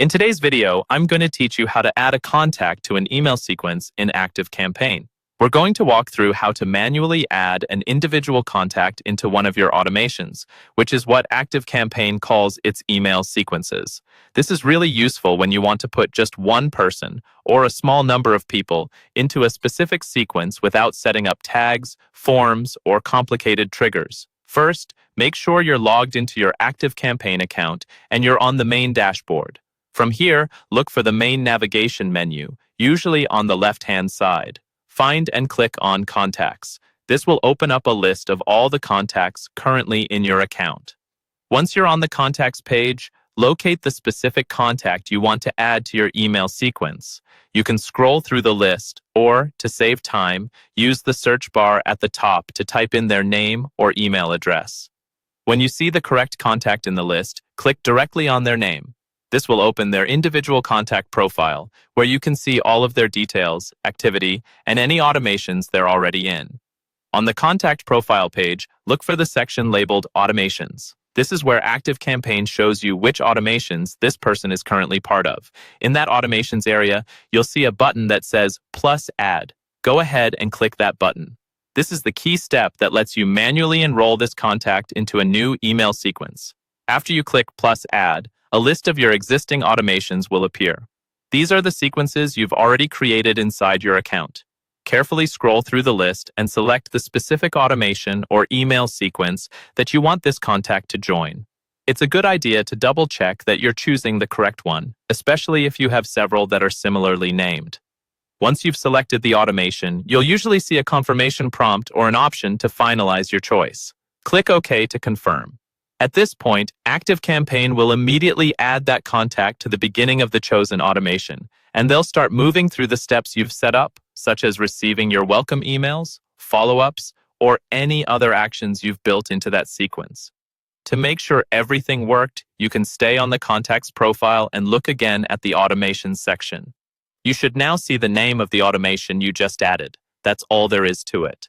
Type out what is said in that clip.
In today's video, I'm going to teach you how to add a contact to an email sequence in ActiveCampaign. We're going to walk through how to manually add an individual contact into one of your automations, which is what ActiveCampaign calls its email sequences. This is really useful when you want to put just one person or a small number of people into a specific sequence without setting up tags, forms, or complicated triggers. First, make sure you're logged into your ActiveCampaign account and you're on the main dashboard. From here, look for the main navigation menu, usually on the left-hand side. Find and click on Contacts. This will open up a list of all the contacts currently in your account. Once you're on the Contacts page, locate the specific contact you want to add to your email sequence. You can scroll through the list, or, to save time, use the search bar at the top to type in their name or email address. When you see the correct contact in the list, click directly on their name. This will open their individual contact profile, where you can see all of their details, activity, and any automations they're already in. On the contact profile page, look for the section labeled Automations. This is where ActiveCampaign shows you which automations this person is currently part of. In that Automations area, you'll see a button that says Plus Add. Go ahead and click that button. This is the key step that lets you manually enroll this contact into a new email sequence. After you click Plus Add, a list of your existing automations will appear. These are the sequences you've already created inside your account. Carefully scroll through the list and select the specific automation or email sequence that you want this contact to join. It's a good idea to double-check that you're choosing the correct one, especially if you have several that are similarly named. Once you've selected the automation, you'll usually see a confirmation prompt or an option to finalize your choice. Click OK to confirm. At this point, ActiveCampaign will immediately add that contact to the beginning of the chosen automation, and they'll start moving through the steps you've set up, such as receiving your welcome emails, follow-ups, or any other actions you've built into that sequence. To make sure everything worked, you can stay on the contacts profile and look again at the automation section. You should now see the name of the automation you just added. That's all there is to it.